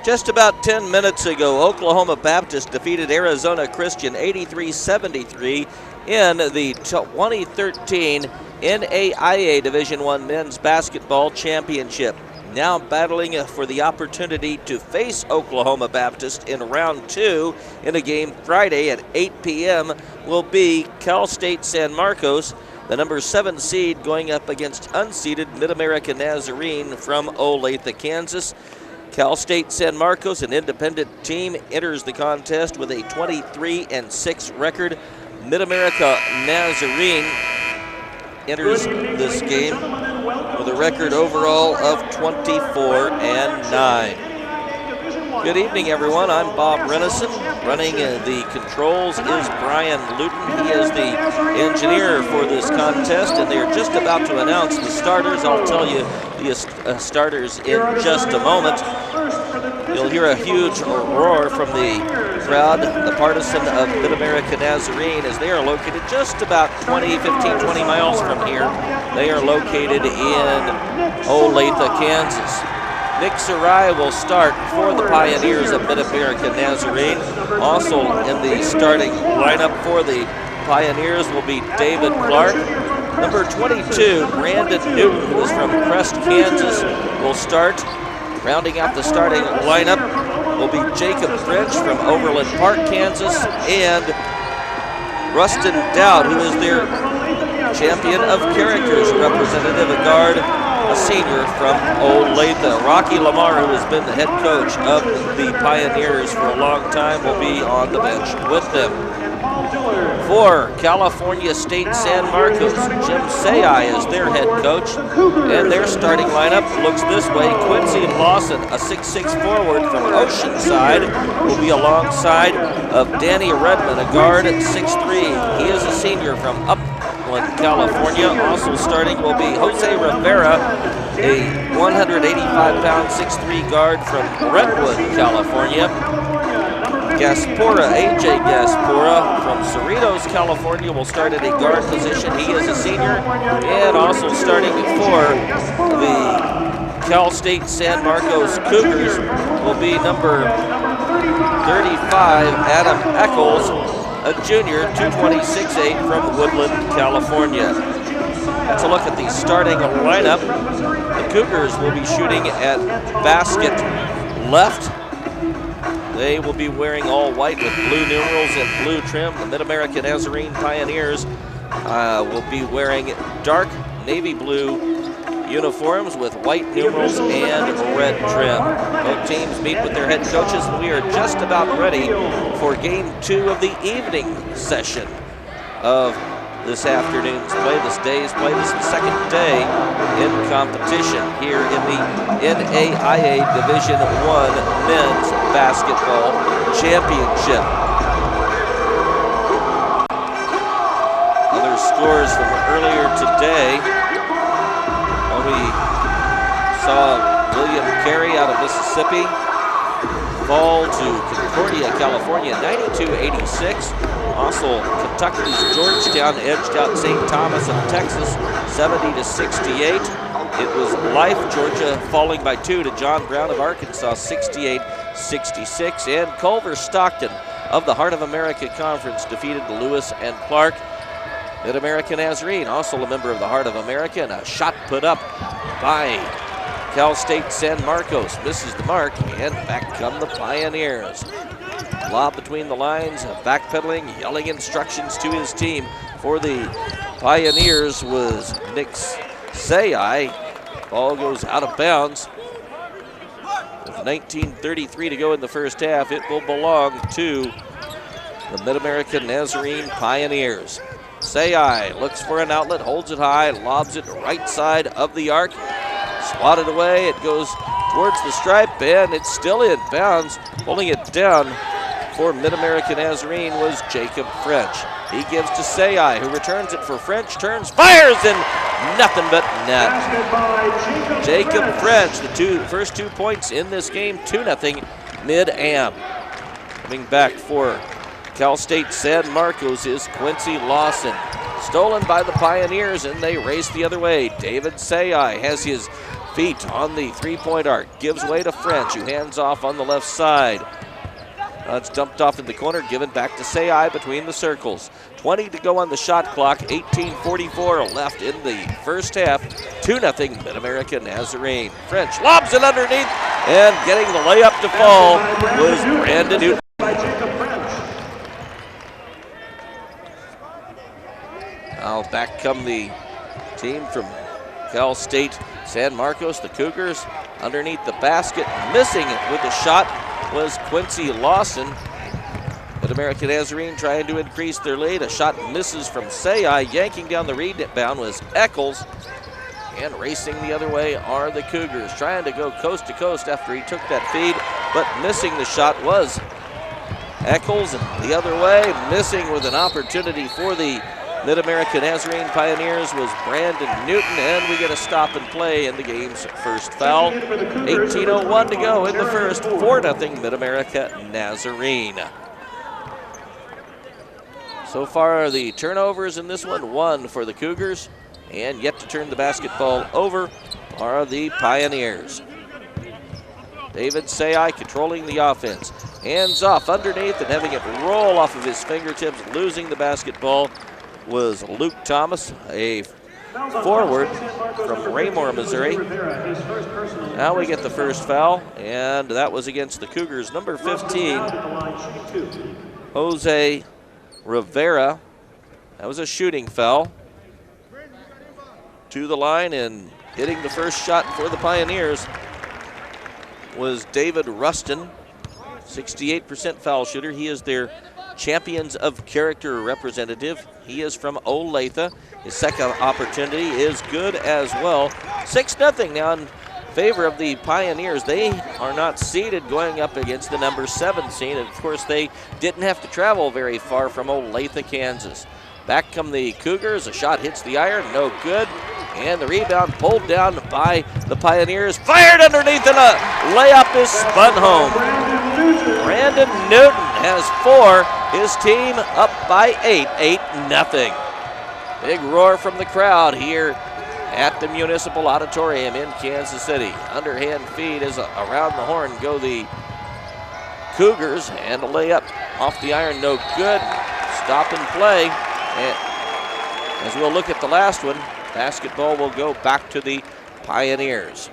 Just about 10 minutes ago, Oklahoma Baptist defeated Arizona Christian 83-73 in the 2013 NAIA Division I Men's Basketball Championship. Now battling for the opportunity to face Oklahoma Baptist in round 2 in a game Friday at 8 p.m. will be Cal State San Marcos, the number 7 seed, going up against unseeded Mid-America Nazarene from Olathe, Kansas. Cal State San Marcos, an independent team, enters the contest with a 23-6 record. Mid-America Nazarene enters this game with a record overall of 24-9. Good evening, everyone. I'm Bob Renison. Running the controls is Brian Luton. He is the engineer for this contest, and they're just about to announce the starters. I'll tell you the starters in just a moment. You'll hear a huge roar from the crowd, the partisan of Mid-America Nazarene, as they are located just about 20 miles from here. They are located in Olathe, Kansas. Nick Sarai will start for the Pioneers of Mid-America Nazarene. Also in the starting lineup for the Pioneers will be David Clark. Number 22, Brandon Newton, who is from Crest, Kansas, will start. Rounding out the starting lineup will be Jacob French from Overland Park, Kansas, and Rustin Dowd, who is their champion of characters representative, a guard, a senior from Olathe. Rocky Lamar, who has been the head coach of the Pioneers for a long time, will be on the bench with them. For California State San Marcos, Jim Sayai is their head coach, and their starting lineup looks this way. Quincy Lawson, a 6'6 forward from Oceanside, will be alongside of Danny Redmond, a guard at 6'3. He is a senior from Upland, California. Also starting will be Jose Rivera, a 185-pound 6'3 guard from Redwood, California. Gaspora, AJ Gaspora from Cerritos, California, will start at a guard position. He is a senior. And also starting for the Cal State San Marcos Cougars will be number 35, Adam Eccles, a junior, 226'8 from Woodland, California. Let's look at the starting lineup. The Cougars will be shooting at basket left. They will be wearing all white with blue numerals and blue trim. The Mid-America Nazarene Pioneers will be wearing dark navy blue uniforms with white numerals and red trim. Both teams meet with their head coaches, and we are just about ready for game 2 of the evening session of this afternoon's play, this day's play. This is the second day in competition here in the NAIA Division I Men's Basketball Championship. Other scores from earlier today. We saw William Carey out of Mississippi fall to Concordia, California, 92-86. Also, Kentucky's Georgetown edged out St. Thomas of Texas, 70-68. It was Life, Georgia, falling by 2 to John Brown of Arkansas, 68-66. And Culver Stockton of the Heart of America Conference defeated Lewis and Clark. Mid-America Nazarene, also a member of the Heart of America, and a shot put up by Cal State San Marcos misses the mark, and back come the Pioneers. Lob between the lines, backpedaling, yelling instructions to his team. For the Pioneers was Nick Sayai. Ball goes out of bounds. With 19:33 to go in the first half, it will belong to the Mid-America Nazarene Pioneers. Sayai looks for an outlet, holds it high, lobs it right side of the arc. Swatted away, it goes towards the stripe, and it's still in bounds. Pulling it down for Mid-America Nazarene was Jacob French. He gives to Sayai, who returns it for French, turns, fires, and nothing but net. Jacob French, the first 2 points in this game, 2-0 Mid-Am. Coming back for Cal State San Marcos is Quincy Lawson. Stolen by the Pioneers, and they race the other way. David Sayai has his feet on the three-point arc. Gives way to French, who hands off on the left side. It's dumped off in the corner, given back to Say between the circles. 20 to go on the shot clock, 18:44 left in the first half. 2-0 Mid-America Nazarene. French lobs it underneath, and getting the layup to fall was Brandon Newton. Now back come the team from Cal State San Marcos, the Cougars, underneath the basket. Missing it with the shot was Quincy Lawson. Mid-America Nazarene trying to increase their lead. A shot misses from Say. Yanking down the rebound was Eccles. And racing the other way are the Cougars, trying to go coast to coast after he took that feed, but missing the shot was Eccles. The other way, missing with an opportunity for the Mid-America Nazarene Pioneers was Brandon Newton, and we get a stop and play in the game's first foul. 18:01 to go in the first, 4-0 Mid-America Nazarene. So far, the turnovers in this one for the Cougars, and yet to turn the basketball over are the Pioneers. David Say controlling the offense. Hands off underneath and having it roll off of his fingertips, losing the basketball was Luke Thomas, a forward from Raymore, Missouri. Now we get the first foul, and that was against the Cougars. Number 15, Jose Rivera. That was a shooting foul. To the line and hitting the first shot for the Pioneers was David Rustin, 68% foul shooter. He is their Champions of Character representative. He is from Olathe. His second opportunity is good as well. 6-0 now in favor of the Pioneers. They are not seeded going up against the number 7 seed. And of course, they didn't have to travel very far from Olathe, Kansas. Back come the Cougars. A shot hits the iron, no good. And the rebound pulled down by the Pioneers. Fired underneath, and a layup is spun home. Brandon Newton has 4. His team up by 8, 8-0. Big roar from the crowd here at the Municipal Auditorium in Kansas City. Underhand feed is around the horn go the Cougars, and a layup off the iron, no good. Stop and play. And as we'll look at the last one, basketball will go back to the Pioneers.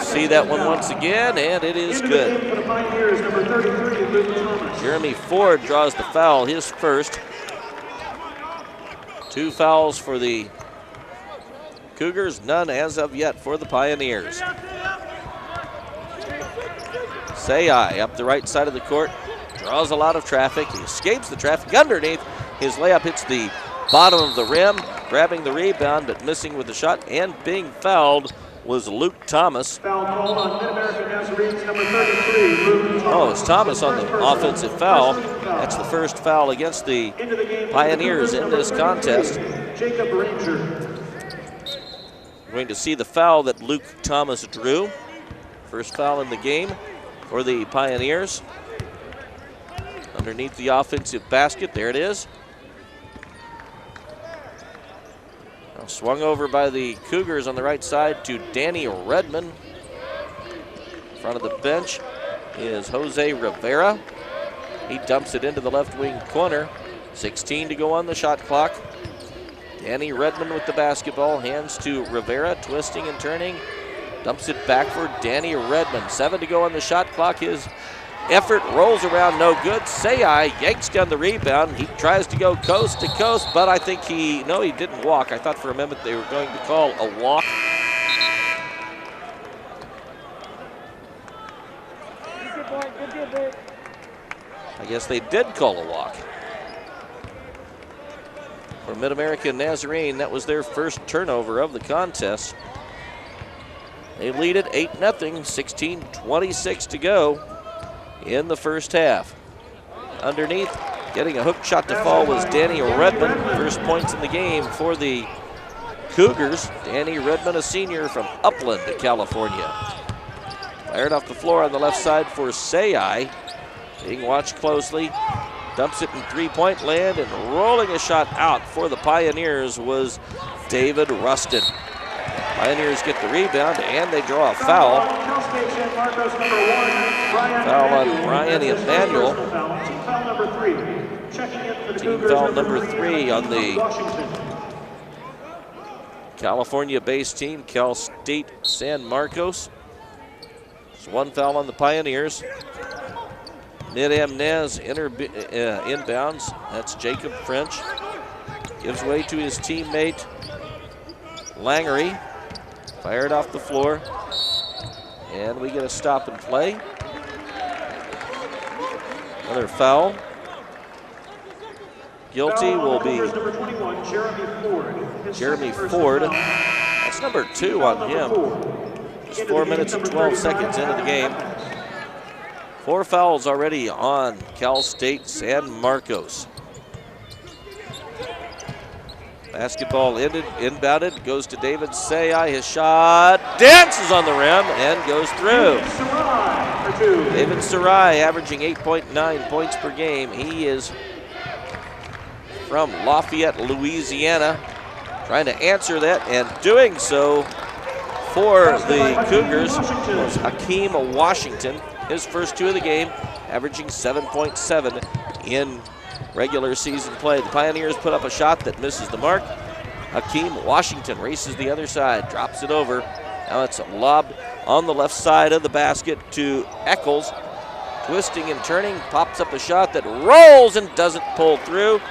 See that one once again, and it is good. Jeremy Ford draws the foul, his first. 2 fouls for the Cougars, none as of yet for the Pioneers. Say up the right side of the court, draws a lot of traffic. He escapes the traffic underneath. His layup hits the bottom of the rim, grabbing the rebound but missing with the shot, and being fouled was Luke Thomas. Foul called on Mid-America Nazarene's number 33, Luke Thomas. Oh, it's Thomas on the offensive foul. That's the first foul against the Pioneers in this contest. Jacob Ranger. We're going to see the foul that Luke Thomas drew. First foul in the game for the Pioneers. Underneath the offensive basket, there it is. Now swung over by the Cougars on the right side to Danny Redmond. In front of the bench is Jose Rivera. He dumps it into the left wing corner. 16 to go on the shot clock. Danny Redmond with the basketball, hands to Rivera, twisting and turning. Dumps it back for Danny Redmond. 7 to go on the shot clock. His effort rolls around, no good. Say yanks down the rebound. He tries to go coast to coast, but I think he didn't walk. I thought for a moment they were going to call a walk. I guess they did call a walk. For Mid-America Nazarene, that was their first turnover of the contest. They lead it 8-0, 16:26 to go in the first half. Underneath, getting a hook shot to fall was Danny Redmond. First points in the game for the Cougars. Danny Redmond, a senior from Upland, California. Fired off the floor on the left side for Say. Being watched closely. Dumps it in three-point land, and rolling a shot out for the Pioneers was David Rustin. Pioneers get the rebound and they draw a foul. Foul on Brian Emanuel. Team foul number 3 on the California-based team, Cal State San Marcos. There's 1 foul on the Pioneers. Nid Amnez inbounds. That's Jacob French. Gives way to his teammate Langery. Fired off the floor. And we get a stop and play. Another foul. Guilty will be Jeremy Ford. That's number 2 on him. Just 4 minutes and 12 seconds into the game. 4 fouls already on Cal State San Marcos. Basketball inbounded, goes to David Sayai. His shot dances on the rim and goes through. David Sarai averaging 8.9 points per game. He is from Lafayette, Louisiana, trying to answer that, and doing so for the Cougars was Hakeem Washington. His first 2 of the game, averaging 7.7 in regular season play. The Pioneers put up a shot that misses the mark. Hakeem Washington races the other side, drops it over. Now it's lobbed on the left side of the basket to Eccles. Twisting and turning, pops up a shot that rolls and doesn't pull through.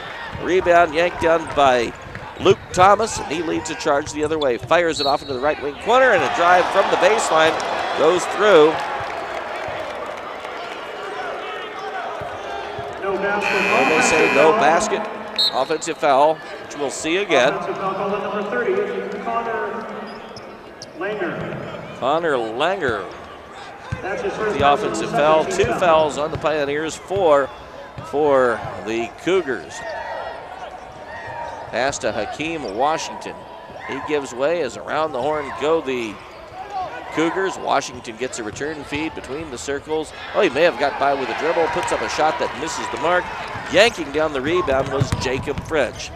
Rebound yanked down by Luke Thomas, and he leads a charge the other way. Fires it off into the right wing corner, and a drive from the baseline goes through. And they say no basket. Offensive foul, which we'll see again. Connor Langer. The offensive foul. 2 fouls on the Pioneers, 4 for the Cougars. Pass to Hakeem Washington. He gives way as around the horn go the Cougars. Washington gets a return feed between the circles. Oh, he may have got by with a dribble, puts up a shot that misses the mark. Yanking down the rebound was Jacob French.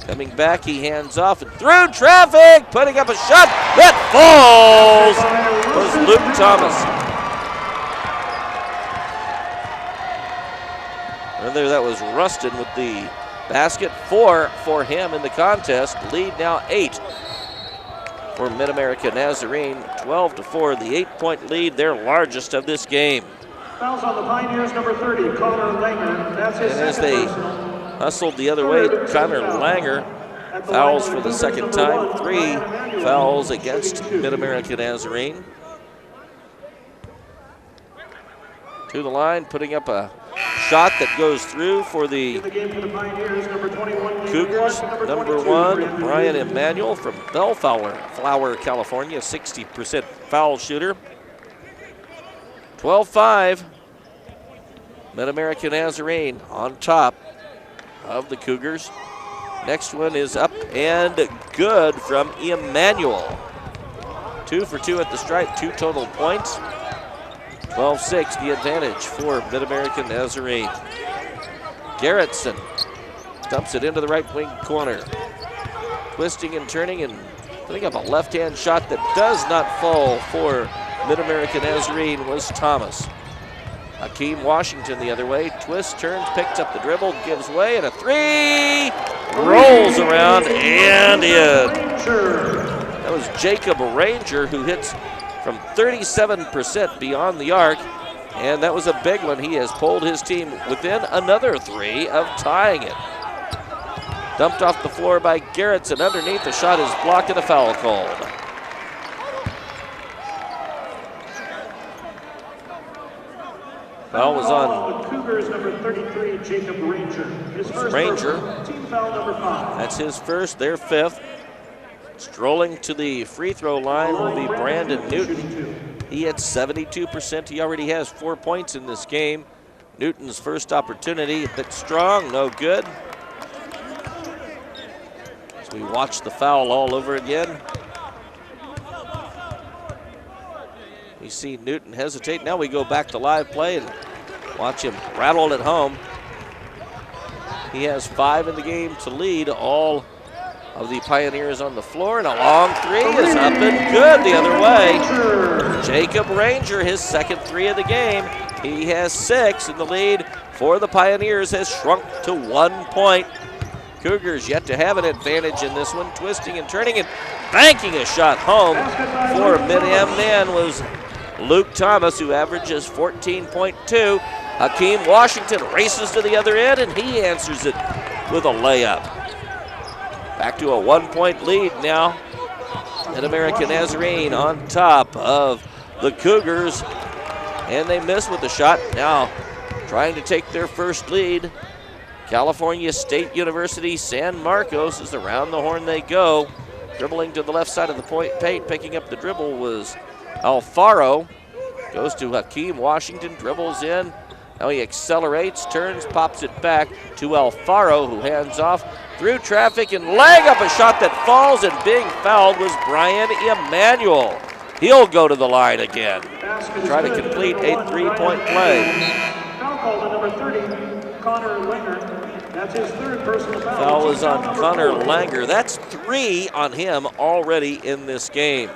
Coming back, he hands off and through traffic, putting up a shot that falls was Luke Thomas. Whether that was Rustin with the basket, 4 for him in the contest. Lead now 8 for Mid-America Nazarene, 12-4, the 8-point lead, their largest of this game. Fouls on the Pioneers, number 30, Connor Langer. That's his and as they hustled the other way, Connor Langer fouls for the second time. 3 fouls against Mid-America Nazarene. To the line, putting up a shot that goes through for the Cougars. Number 1, Brian Emanuel from Bellflower, California, 60% foul shooter. 12-5, Mid-America Nazarene on top of the Cougars. Next one is up and good from Emanuel. 2 for 2 at the stripe, 2 total points. 12-6, the advantage for Mid-America Nazarene. Garrettson dumps it into the right wing corner. Twisting and turning and putting up a left-hand shot that does not fall for Mid-America Nazarene was Thomas. Hakeem Washington the other way. Twists, turns, picks up the dribble, gives way, and a 3! Rolls around and in. That was Jacob Ranger who hits from 37% beyond the arc, and that was a big one. He has pulled his team within another 3 of tying it. Dumped off the floor by Garrettson. Underneath, the shot is blocked and a foul called. Foul was on Cougars, number 33, Jacob Ranger. His first team foul number 5. That's his first, their 5th. Strolling to the free throw line will be Brandon Newton. He had 72%. He already has 4 points in this game. Newton's first opportunity, a bit strong, no good. So we watch the foul all over again. We see Newton hesitate. Now we go back to live play and watch him rattle it home. He has 5 in the game to lead, all of the Pioneers on the floor, and a long three is up and good the other way. Jacob Ranger, his second three of the game. He has 6, and the lead for the Pioneers has shrunk to 1 point. Cougars yet to have an advantage in this one, twisting and turning and banking a shot home for Mid-Am. Then was Luke Thomas, who averages 14.2. Hakeem Washington races to the other end, and he answers it with a layup. Back to a 1 point lead now. Mid-America Nazarene on top of the Cougars, and they miss with the shot. Now trying to take their first lead. California State University San Marcos is around the horn they go. Dribbling to the left side of the paint, picking up the dribble was Alfaro. Goes to Hakeem Washington, dribbles in. Now he accelerates, turns, pops it back to Alfaro, who hands off through traffic and laying up a shot that falls, and being fouled was Brian Emanuel. He'll go to the line again. Try to complete a three-point play. Foul called on number 30, Connor Langer. That's his third personal foul. Foul is on Connor Langer. That's 3 on him already in this game.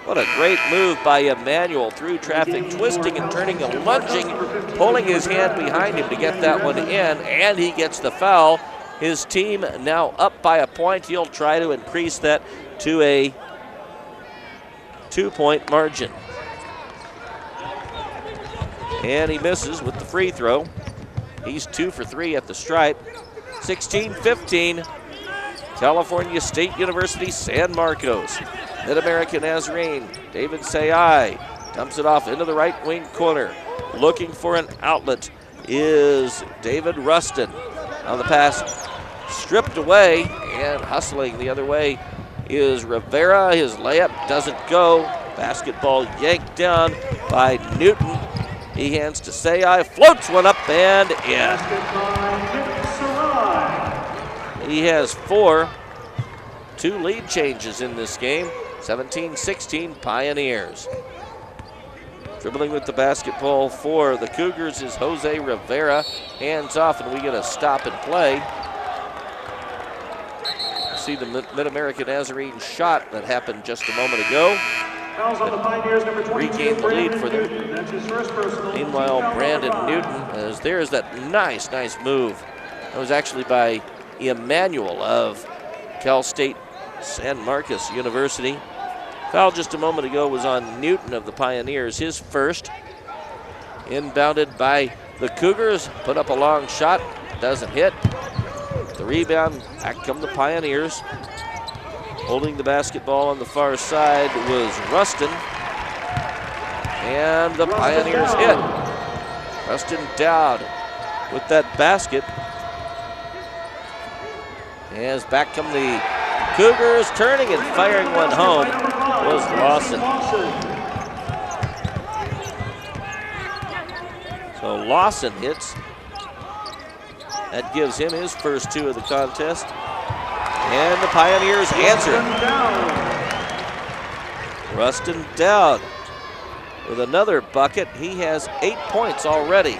What a great move by Emanuel through traffic, twisting and turning and lunging, pulling his hand behind him to get that one in, and he gets the foul. His team now up by a point. He'll try to increase that to a 2-point margin. And he misses with the free throw. He's 2 for 3 at the stripe. 16-15, California State University San Marcos. Mid-America Nazarene, David Sayai dumps it off into the right wing corner. Looking for an outlet is David Rustin. On the pass, stripped away, and hustling the other way is Rivera. His layup doesn't go. Basketball yanked down by Newton. He hands to Sayai, floats one up and in. He has 2 lead changes in this game. 17-16 Pioneers. Dribbling with the basketball for the Cougars is Jose Rivera. Hands off, and we get a stop and play. See the Mid-America Nazarene shot that happened just a moment ago. Regained the lead for them. Meanwhile, Brandon Newton, as there's that nice move. That was actually by Emanuel of Cal State San Marcos University. Foul just a moment ago was on Newton of the Pioneers, his first. Inbounded by the Cougars, put up a long shot, doesn't hit. The rebound, back come the Pioneers. Holding the basketball on the far side was Rustin. And the Pioneers hit. Rustin Dowd with that basket. As back come the Cougars, turning and firing one home was Lawson. So Lawson hits. That gives him his first 2 of the contest. And the Pioneers answer. Rustin Dowd with another bucket. He has 8 points already.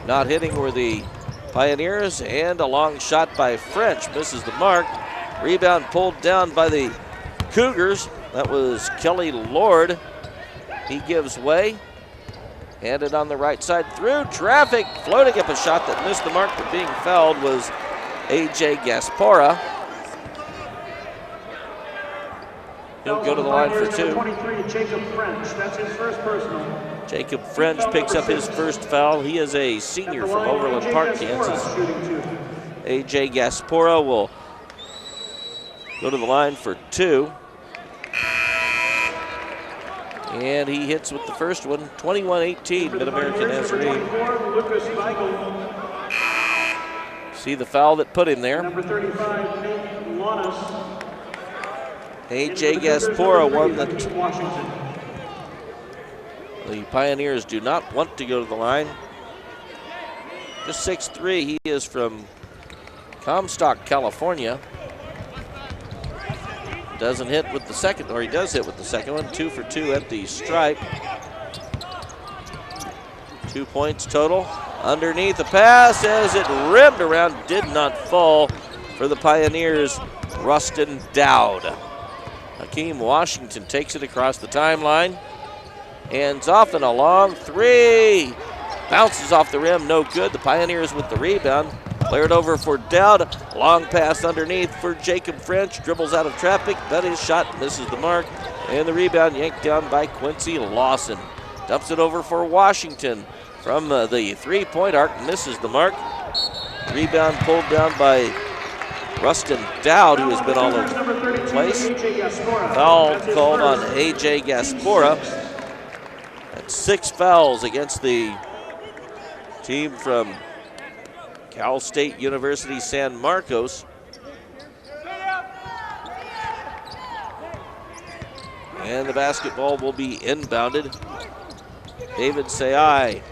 Not hitting were the Pioneers, and a long shot by French misses the mark. Rebound pulled down by the Cougars. That was Kelly Lord. He gives way. Handed on the right side through traffic. Floating up a shot that missed the mark, but being fouled was A.J. Gaspara. He'll go to the line for 2. 23, Jacob French. That's his first personal. Jacob French picks up his first foul. He is a senior from Overland Park, Kansas. A.J. Gaspara will go to the line for 2. And he hits with the first one, 21-18, Mid-America Nazarene. See the foul that put him there. Number 35, Nate Lannis. A.J. Gaspara won that. The Pioneers do not want to go to the line. Just 6'3", he is from Comstock, California. Doesn't hit with the second, or he does hit with the second one. 2 for 2 at the stripe. 2 points total. Underneath the pass as it rimmed around, did not fall for the Pioneers, Rustin Dowd. Hakeem Washington takes it across the timeline. Hands off and a long three. Bounces off the rim, no good. The Pioneers with the rebound. Flared over for Dowd. Long pass underneath for Jacob French. Dribbles out of traffic, but his shot misses the mark. And the rebound yanked down by Quincy Lawson. Dumps it over for Washington from the three-point arc, misses the mark. Rebound pulled down by Rustin Dowd, who has been all over the place. Foul called on A.J. Gaspora. That's 6 fouls against the team from Cal State University San Marcos. And the basketball will be inbounded. David Sayai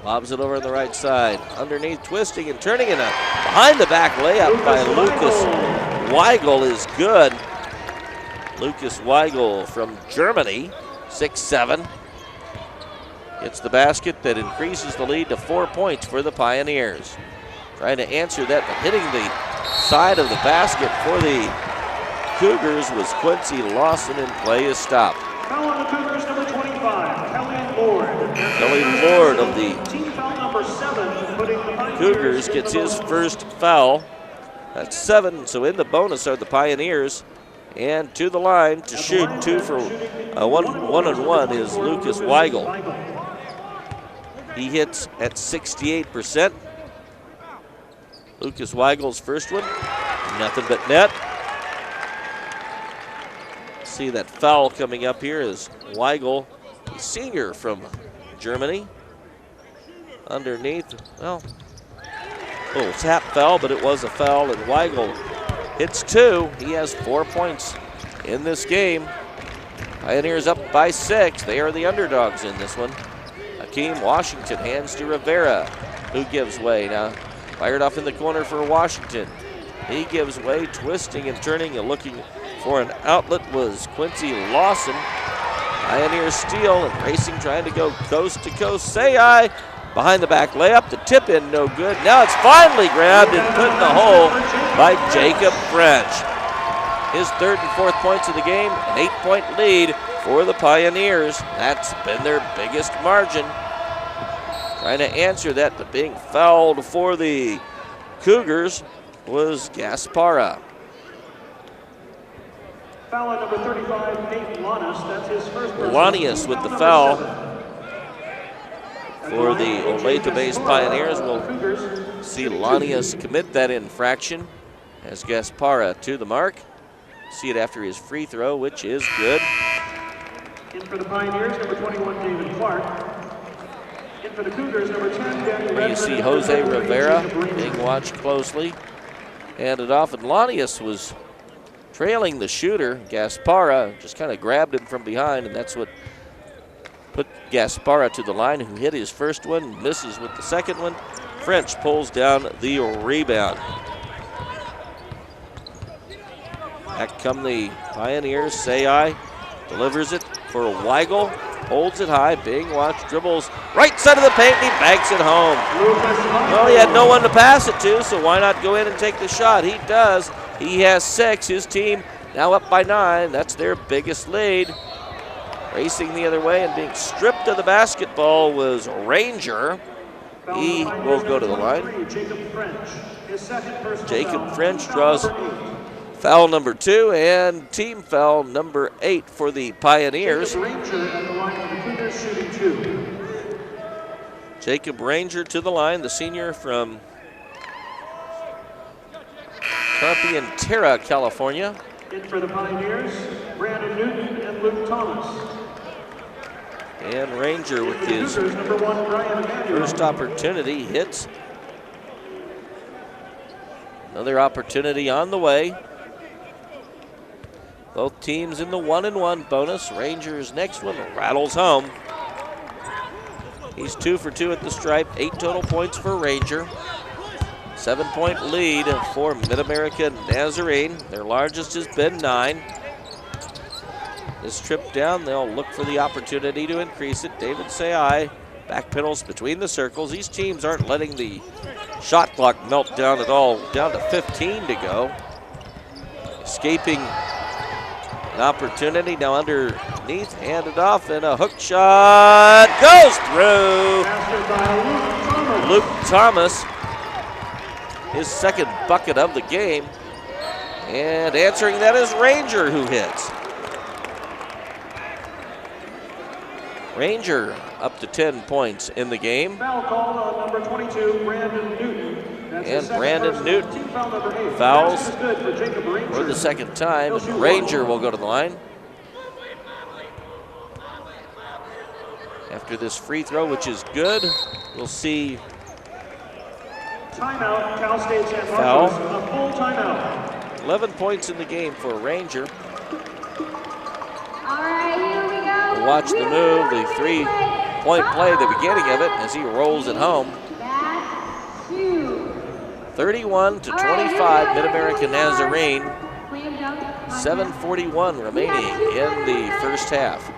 lobs it over on the right side. Underneath, twisting and turning, and a behind-the-back layup by Lucas Weigel is good. Lucas Weigel from Germany, 6'7". It's the basket that increases the lead to 4 points for the Pioneers. Trying to answer that, but hitting the side of the basket for the Cougars was Quincy Lawson, and play is stopped. Foul on the Cougars, number 25, Kelly Lord. Kelly Lord of the Team foul number 7, putting the Pioneers Cougars gets his first foul. That's 7, so in the bonus are the Pioneers. And to the line to shoot 2 for one-on-one is Lucas Weigel. He hits at 68%. Lucas Weigel's first one, nothing but net. See that foul coming up here is Weigel, the senior from Germany. Underneath, well, a little tap foul, but it was a foul, and Weigel hits 2. He has 4 points in this game. Pioneers up by 6. They are the underdogs in this one. Hakeem Washington hands to Rivera, who gives way. Now fired off in the corner for Washington. He gives way, twisting and turning and looking for an outlet was Quincy Lawson. Pioneers steal and racing, trying to go coast to coast. Sayai behind the back layup, the tip in, no good. Now it's finally grabbed and put in the hole by Jacob French. His 3rd and 4th points of the game, an 8-point lead for the Pioneers. That's been their biggest margin. Trying to answer that, but being fouled for the Cougars was Gaspara. Foul on number 35, Nate Lanis. That's his first. Lanius with the foul for the Olathe-based Pioneers. We'll see Lanius commit that infraction as Gaspara to the mark. See it after his free throw, which is good. In for the Pioneers, number 21, David Clark. In for the Cougars, number 10, Daniel There you see Jose Rivera being watched closely. Handed off, and Lanius was trailing the shooter. Gaspara just kind of grabbed him from behind, and that's what put Gaspara to the line, who hit his first one, misses with the second one. French pulls down the rebound. Back come the Pioneers. Sayai delivers it for Weigel. Holds it high, being watched, dribbles right side of the paint, and he banks it home. Well, he had no one to pass it to, so why not go in and take the shot? He does. He has 6. His team now up by 9. That's their biggest lead. Racing the other way and being stripped of the basketball was Ranger. He will go to the line. Jacob French draws foul number 2 and team foul number 8 for the Pioneers. Jacob Ranger to the line, the senior from Carpintera, California. In for the Pioneers, Brandon Newton and Luke Thomas. And Ranger with his first opportunity hits. Another opportunity on the way. Both teams in the 1-and-1 bonus. Ranger's next one rattles home. He's 2 for 2 at the stripe. 8 total points for Ranger. 7-point lead for Mid-America Nazarene. Their largest has been 9. This trip down, they'll look for the opportunity to increase it. David Sayai Back pedals between the circles. These teams aren't letting the shot clock melt down at all. Down to 15 to go. Escaping an opportunity. Now underneath, handed off, and a hook shot goes through. Luke Thomas, his second bucket of the game. And answering that is Ranger, who hits. Ranger up to 10 points in the game. Foul called on number 22, Brandon Newton. And Brandon Newton fouls for the second time, and Ranger will go to the line. After this free throw, which is good, we'll see timeout, Cal State San foul. Marcos, a full timeout. 11 points in the game for Ranger. All right, here we go. We'll watch the move, the three-point play, the beginning of it, as he rolls it home. 31 to 25, Mid-American Nazarene. 7:41 remaining in the first half.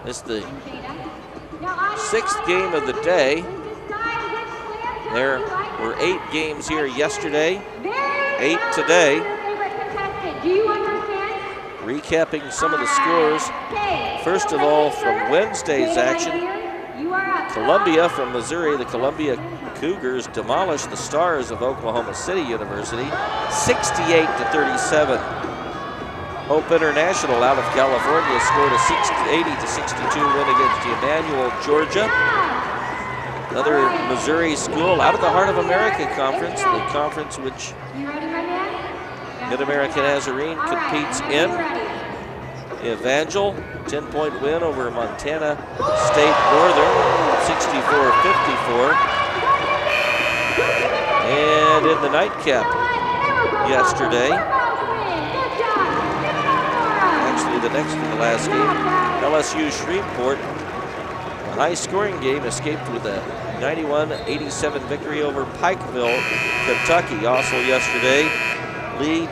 This is the sixth game of the day. There were 8 games here yesterday, 8 today. Recapping some of the scores. First of all, from Wednesday's action, Columbia from Missouri, the Columbia Cougars demolished the Stars of Oklahoma City University, 68 to 37. Hope International out of California scored a 80 to 62 win against Emmanuel, Georgia. Another Missouri school out of the Heart of America Conference, the conference which Mid-American Nazarene competes in. Evangel, 10-point win over Montana State Northern, 64-54. And in the nightcap yesterday, actually the next to the last game, LSU Shreveport, a high-scoring game, escaped with a 91-87 victory over Pikeville, Kentucky. Also yesterday, Lee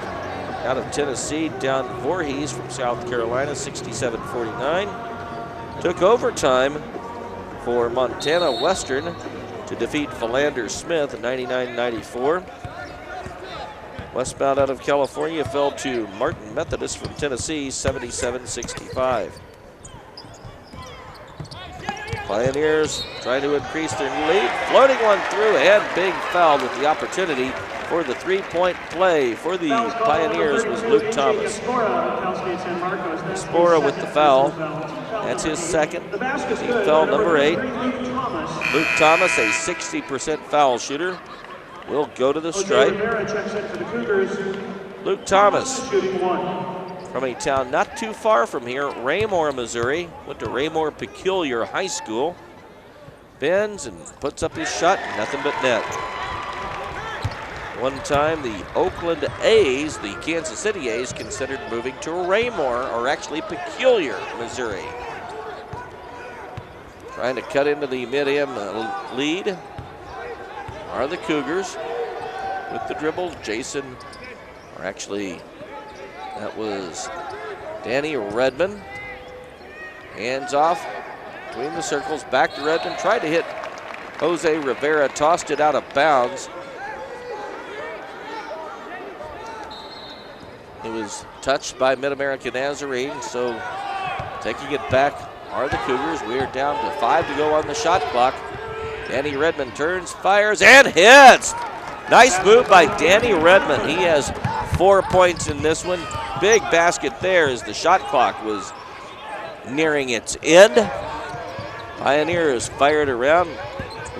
out of Tennessee down Voorhees from South Carolina, 67-49. Took overtime for Montana Western to defeat Philander Smith, 99-94. Westbound out of California fell to Martin Methodist from Tennessee, 77-65. Pioneers trying to increase their lead, floating one through, and big foul with the opportunity for the three-point play for the Pioneers was Luke Thomas. Spora with the foul. That's his second. Team foul number 8. Luke Thomas, a 60% foul shooter, will go to the stripe. Luke Thomas from a town not too far from here, Raymore, Missouri. Went to Raymore Peculiar High School. Bends and puts up his shot, nothing but net. One time, the Oakland A's, the Kansas City A's, considered moving to Raymore, or actually Peculiar, Missouri. Trying to cut into the mid-am lead are the Cougars. With the dribble, Jason, or actually, that was Danny Redmond. Hands off between the circles, back to Redmond, tried to hit Jose Rivera, tossed it out of bounds. It was touched by Mid-American Nazarene, so taking it back are the Cougars. We are down to 5 to go on the shot clock. Danny Redmond turns, fires, and hits! Nice move by Danny Redmond. He has 4 points in this one. Big basket there as the shot clock was nearing its end. Pioneers fired around,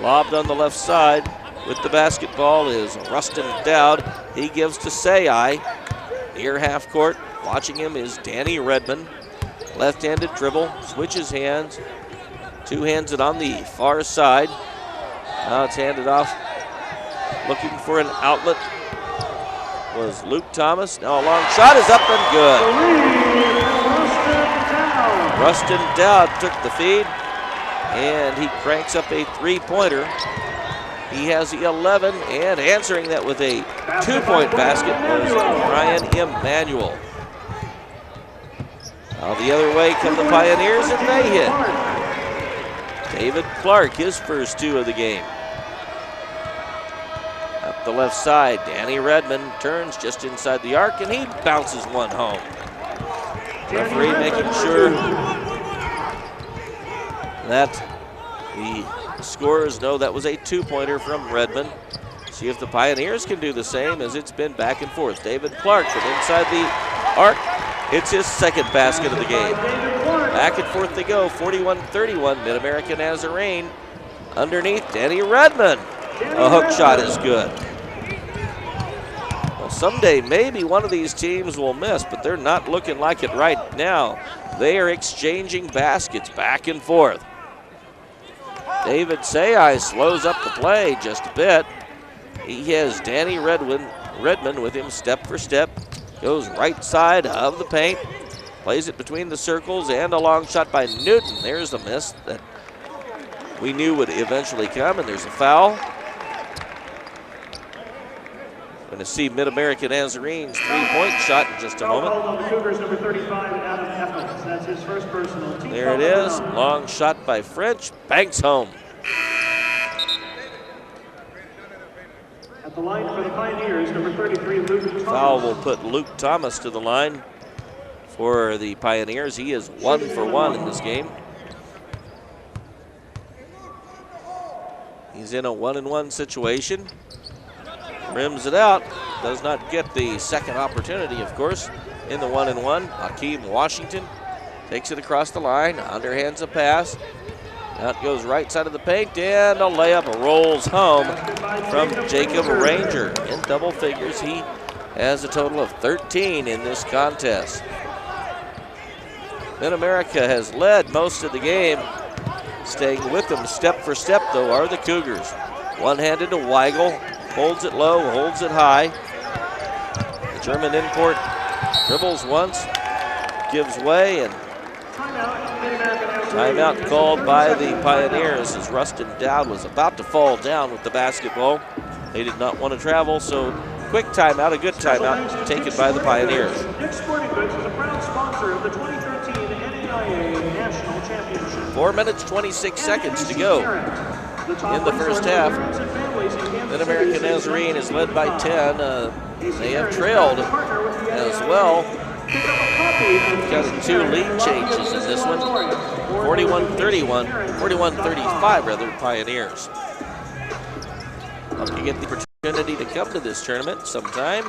lobbed on the left side. With the basketball is Rustin Dowd. He gives to Sayai. Near half court, watching him is Danny Redmond. Left-handed dribble, switches hands. Two-hands it on the far side. Now it's handed off. Looking for an outlet was Luke Thomas. Now a long shot is up and good. Rustin Dowd took the feed, and he cranks up a three-pointer. He has 11, and answering that with a two-point basket was Ryan Emmanuel. Now the other way come the Pioneers, and they hit. Clark, his first 2 of the game. Up the left side, Danny Redmond turns just inside the arc, and he bounces one home. Referee making sure that the scorers know that was a 2-pointer from Redmond. See if the Pioneers can do the same, as it's been back and forth. David Clark from inside the arc. It's his second basket of the game. Back and forth they go, 41-31, Mid-America Nazarene. Underneath, Danny Redmond. A hook shot is good. Well, someday maybe one of these teams will miss, but they're not looking like it right now. They are exchanging baskets back and forth. David Sayai slows up the play just a bit. He has Danny Redmond with him step for step. Goes right side of the paint. Plays it between the circles, and a long shot by Newton. There's a miss that we knew would eventually come, and there's a foul. Going to see Mid-America Nazarene's 3-point shot in just a moment. There it is. Long shot by French. Banks home. At the line for the Pioneers, number 33, Luke Thomas. Foul will put Luke Thomas to the line for the Pioneers. He is 1 for 1 in this game. He's in a 1-and-1 situation. Rims it out. Does not get the second opportunity, of course, in the 1-and-1. Hakeem Washington takes it across the line, underhands a pass. Out goes right side of the paint, and a layup rolls home from Jacob Ranger. In double figures, he has a total of 13 in this contest. Mid-America has led most of the game. Staying with them step for step, though, are the Cougars. One-handed to Weigel, holds it low, holds it high. The German import dribbles once, gives way, and timeout called by the Pioneers as Rustin Dowd was about to fall down with the basketball. They did not want to travel, so quick timeout, a good timeout taken by the Pioneers. Dick's Sporting Goods is a proud sponsor of the 2013 NAIA National Championship. 4 minutes, 26 seconds to go in the first half. Mid-America Nazarene is led by 10. They have trailed as well. Got 2 lead changes in this one. 41-35 rather, Pioneers. Hope you get the opportunity to come to this tournament sometime.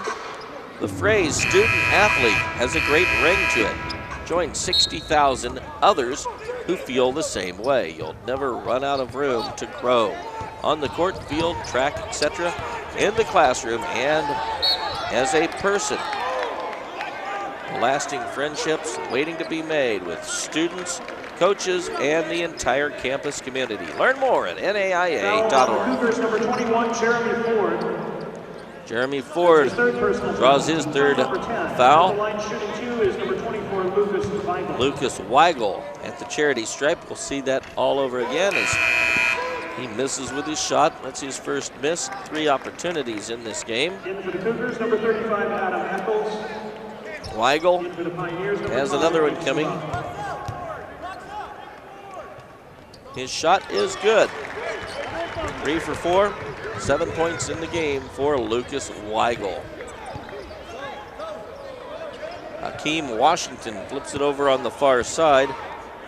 The phrase student athlete has a great ring to it. Join 60,000 others who feel the same way. You'll never run out of room to grow. On the court, field, track, etc., in the classroom, and as a person. Lasting friendships waiting to be made with students, coaches, and the entire campus community. Learn more at naia.org. Cougars number 21, Jeremy Ford. Jeremy Ford draws his third foul. Line shooting 2 is number 24, Lucas Weigel. Lucas Weigel at the charity stripe. We'll see that all over again as he misses with his shot. That's his first miss. 3 opportunities in this game. In for the Cougars, number 35, Adam Eccles. Weigel In for the Pioneers, number has 5, another one coming. His shot is good. 3 for 4. 7 points in the game for Lucas Weigel. Hakeem Washington flips it over on the far side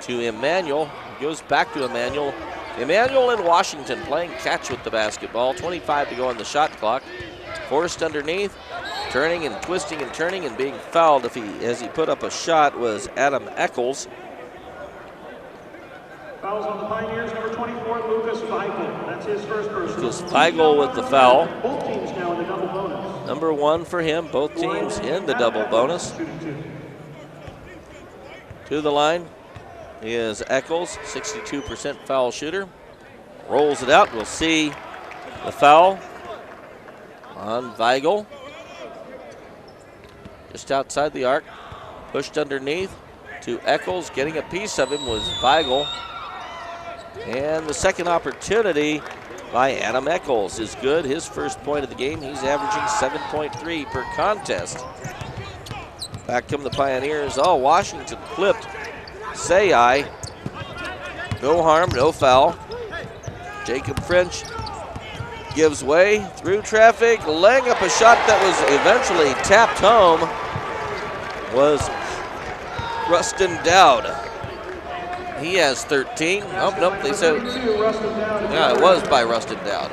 to Emmanuel. Goes back to Emmanuel. Emmanuel and Washington playing catch with the basketball. 25 to go on the shot clock. Forced underneath, turning and twisting and turning and being fouled as he put up a shot was Adam Eccles. Fouls on the Pioneers, number 24, Lucas Weigel. That's his first personal. Lucas Weigel with the foul. Both teams now in the double bonus. Number 1 for him, both teams in the double bonus. To the line is Eccles, 62% foul shooter. Rolls it out. We'll see the foul on Weigel. Just outside the arc. Pushed underneath to Eccles. Getting a piece of him was Weigel. And the second opportunity by Adam Eccles is good. His first point of the game. He's averaging 7.3 per contest. Back come the Pioneers. Oh, Washington clipped Sayai. No harm, no foul. Jacob French gives way through traffic, laying up a shot that was eventually tapped home. Was Rustin Dowd. He has 13. Oh, nope, they said, yeah, it was by Rustin Dowd.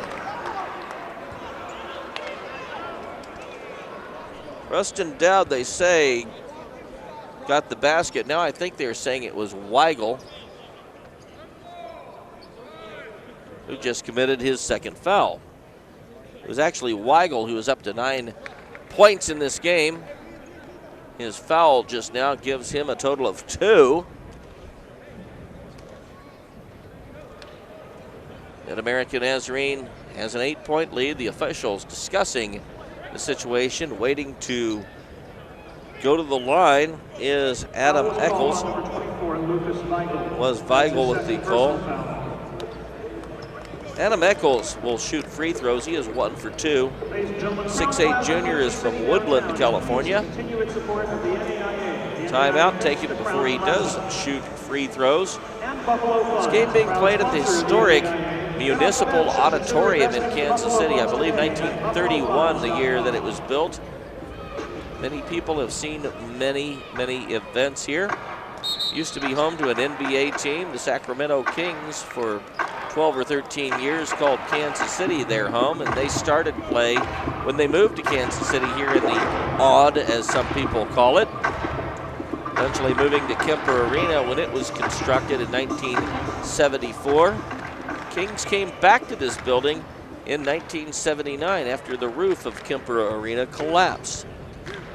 Rustin Dowd, they say, got the basket. Now I think they're saying it was Weigel, who just committed his second foul. It was actually Weigel who was up to 9 points in this game. His foul just now gives him a total of 2. Mid-American Nazarene has an 8-point lead. The officials discussing the situation, waiting to go to the line is Adam Eccles. Was Weigel with the call. Adam Eccles will shoot free throws. He is 1 for 2. 6'8" junior is from Woodland, California. Timeout taken before he does shoot free throws. This game being played at the historic Municipal Auditorium in Kansas City. I believe 1931, the year that it was built. Many people have seen many events here. Used to be home to an NBA team, the Sacramento Kings, for 12 or 13 years, called Kansas City their home, and they started play when they moved to Kansas City here in the Aud, as some people call it. Eventually moving to Kemper Arena when it was constructed in 1974. Kings came back to this building in 1979 after the roof of Kemper Arena collapsed.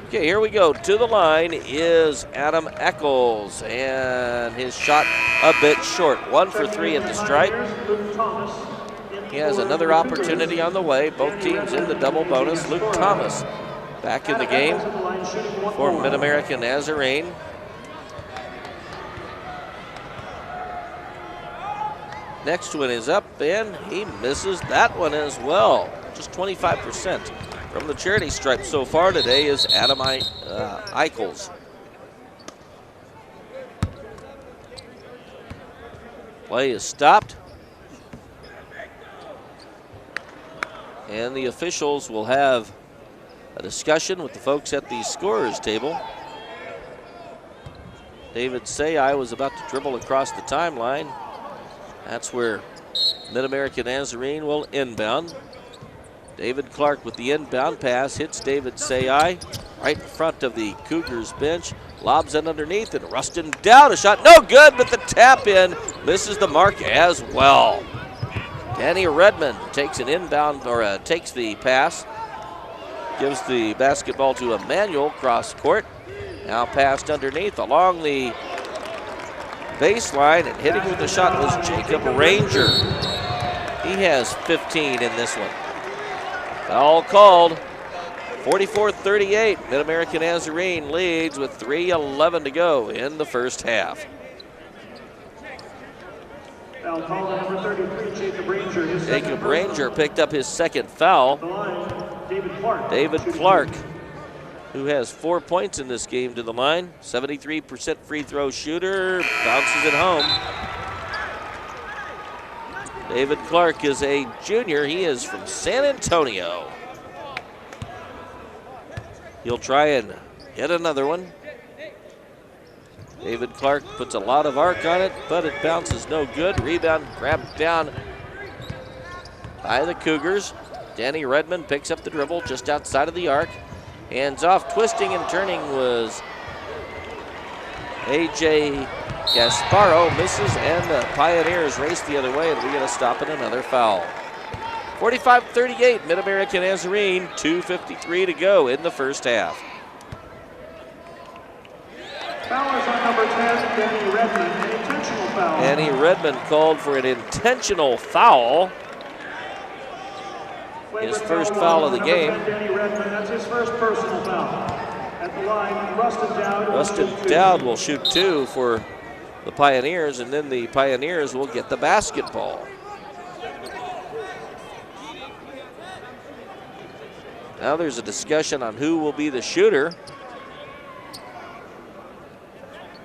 Okay, here we go. To the line is Adam Eccles, and his shot a bit short. 1 for 3 at the stripe. He has another opportunity on the way. Both teams in the double bonus. Luke Thomas back in the game for Mid-American Nazarene. Next one is up, and he misses that one as well. Just 25%. From the charity stripe so far today is Adam Eccles. Play is stopped. And the officials will have a discussion with the folks at the scorer's table. David Sayai was about to dribble across the timeline. That's where Mid-American Nazarene will inbound. David Clark with the inbound pass, hits David Sayai right in front of the Cougars bench. Lobs it underneath, and Rustin Dowd, a shot no good, but the tap in misses the mark as well. Danny Redmond takes an inbound, or takes the pass, gives the basketball to Emmanuel cross court. Now passed underneath along the baseline, and hitting with the shot was Jacob Ranger. He has 15 in this one. Foul called. 44-38. Mid-American Nazarene leads with 3:11 to go in the first half. Foul called on number 33, Jacob Ranger. Jacob Ranger picked up his second foul. David Clark, who has 4 points in this game, to the line. 73% free throw shooter, bounces it home. David Clark is a junior. He is from San Antonio. He'll try and hit another one. David Clark puts a lot of arc on it, but it bounces no good. Rebound grabbed down by the Cougars. Danny Redmond picks up the dribble just outside of the arc. Hands off, twisting and turning was A.J. Gasparo, misses, and the Pioneers race the other way, and we get a stop and another foul. 45-38, Mid-American Nazarene, 2:53 to go in the first half. Foul is on number 10, Danny Redmond, an intentional foul. Danny Redmond called for an intentional foul. His first foul of the game. Danny Redmond, that's his first personal foul. At the line, Rustin Dowd will shoot 2 for the Pioneers, and then the Pioneers will get the basketball. Now there's a discussion on who will be the shooter.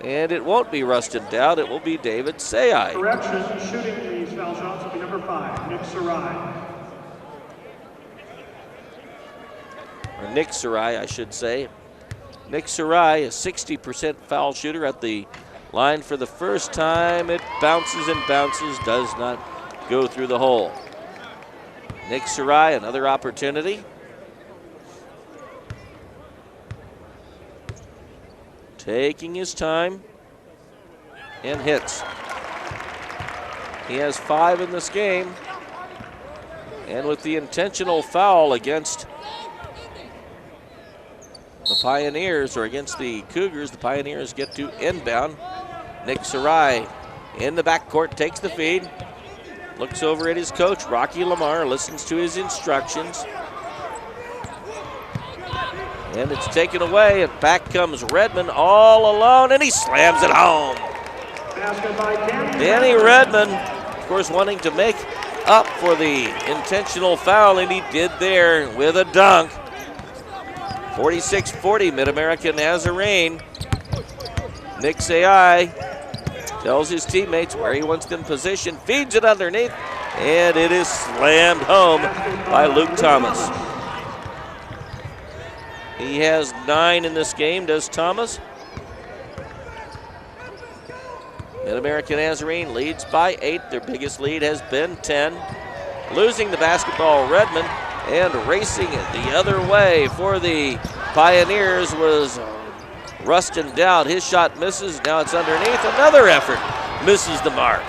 And it won't be Rustin Dowd, it will be David Sayai. Correction, shooting these foul shots will be number 5, 5, Nick Sarai. Or Nick Sarai, I should say. Nick Sarai, a 60% foul shooter at the line for the first time. It bounces and bounces, does not go through the hole. Nick Sarai, another opportunity. Taking his time and hits. He has 5 in this game. And with the intentional foul against the Pioneers, or against the Cougars, the Pioneers get to inbound. Nick Sarai in the backcourt takes the feed. Looks over at his coach, Rocky Lamar, listens to his instructions. And it's taken away, and back comes Redmond all alone, and he slams it home. Danny Redmond, of course, wanting to make up for the intentional foul, and he did there with a dunk. 46-40, Mid-America Nazarene. Nick Sarai tells his teammates where he wants them positioned, feeds it underneath, and it is slammed home by Luke Thomas. He has 9 in this game, does Thomas. Mid-America Nazarene leads by 8. Their biggest lead has been 10. Losing the basketball, Redmond, and racing it the other way for the Pioneers was Rustin Dowd. His shot misses, now it's underneath. Another effort misses the mark.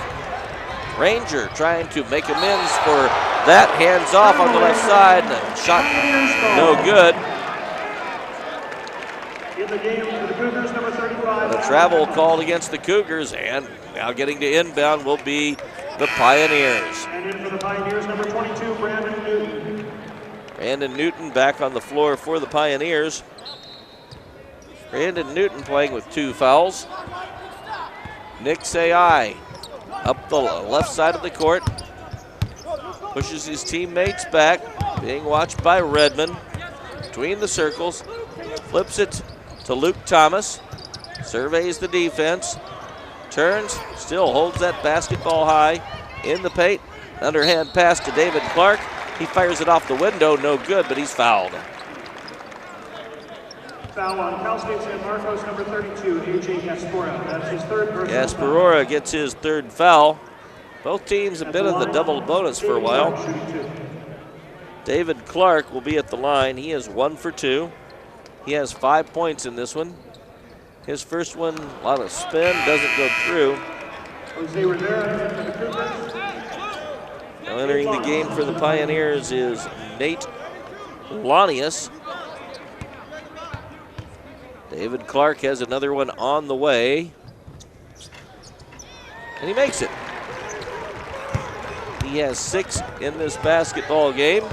Ranger trying to make amends for that, hands off on the left side, and shot no good. In the game for the Cougars, number 35. A travel called against the Cougars, and now getting to inbound will be the Pioneers. And in for the Pioneers, number 22, Brandon Newton. Brandon Newton back on the floor for the Pioneers. Brandon Newton playing with 2 fouls. Nick Sarai up the left side of the court. Pushes his teammates back, being watched by Redmond. Between the circles, flips it to Luke Thomas. Surveys the defense. Turns, still holds that basketball high in the paint. Underhand pass to David Clark. He fires it off the window, no good, but he's fouled. Foul on Cal State San Marcos, number 32, A.J. Gasparora. That's his 3rd personal Gasparora gets his 3rd foul. Both teams have been in the double bonus for a while. David Clark will be at the line. He is 1 for 2. He has 5 points in this one. His first one, a lot of spin, doesn't go through. Jose Rivera for the Cougars. Now entering the game for the Pioneers is Nate Lanius. David Clark has another one on the way. And he makes it. He has 6 in this basketball game.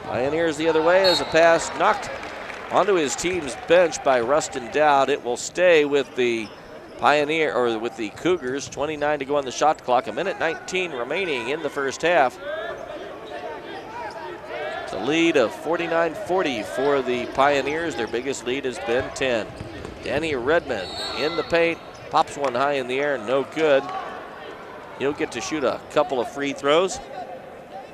Pioneers the other way as a pass knocked onto his team's bench by Rustin Dowd. It will stay with the with the Cougars. 29 to go on the shot clock. 1:19 remaining in the first half. It's a lead of 49-40 for the Pioneers. Their biggest lead has been 10. Danny Redmond in the paint, pops one high in the air, no good. He'll get to shoot a couple of free throws.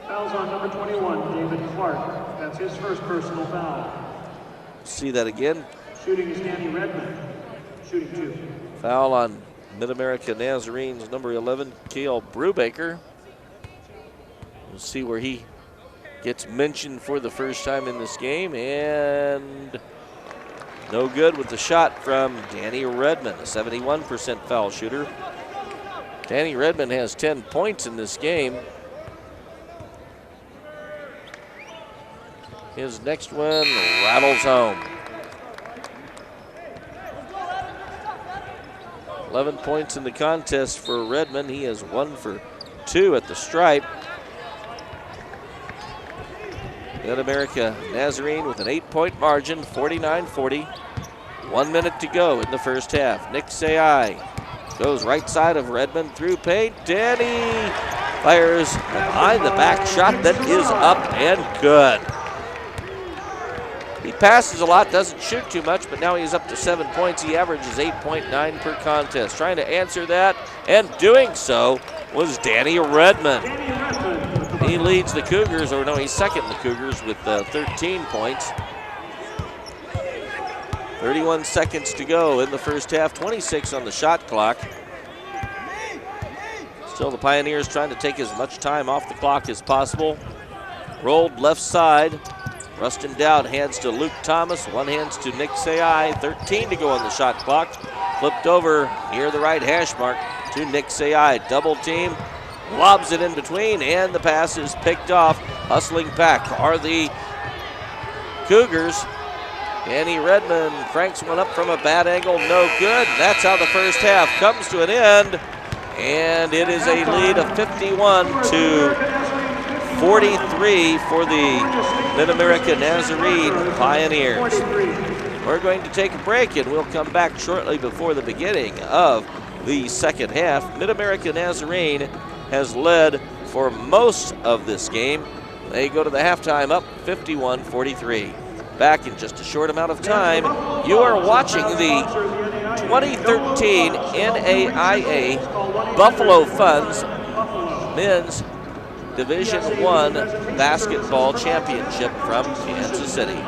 Fouls on number 21, David Clark. That's his 1st personal foul. See that again. Shooting is Danny Redmond. Shooting 2. Foul on Mid-America Nazarene's number 11, Cale Brubaker. We'll see where he gets mentioned for the first time in this game, and no good with the shot from Danny Redmond, a 71% foul shooter. Danny Redmond has 10 points in this game. His next one rattles home. 11 points in the contest for Redmond. He is 1 for 2 at the stripe. Mid-America Nazarene with an 8-point margin, 49-40. 1 minute to go in the first half. Nick Sarai goes right side of Redmond through paint. Danny fires behind the back shot that is up and good. He passes a lot, doesn't shoot too much, but now he's up to 7 points. He averages 8.9 per contest. Trying to answer that, and doing so was Danny Redmond. He leads the Cougars, or no, he's second in the Cougars with 13 points. 31 seconds to go in the first half, 26 on the shot clock. Still the Pioneers trying to take as much time off the clock as possible. Rolled left side. Rustin Dowd hands to Luke Thomas, one hands to Nick Sayai, 13 to go on the shot clock. Flipped over near the right hash mark to Nick Sayai. Double team, lobs it in between, and the pass is picked off. Hustling back are the Cougars. Danny Redmond cranks one up from a bad angle, no good. That's how the first half comes to an end, and it is a lead of 51 to 43 for the Mid-America Nazarene Pioneers. We're going to take a break, and we'll come back shortly before the beginning of the second half. Mid-America Nazarene has led for most of this game. They go to the halftime up 51-43. Back in just a short amount of time. You are watching the 2013 NAIA Buffalo Funds Men's Division I Basketball Championship from Kansas City.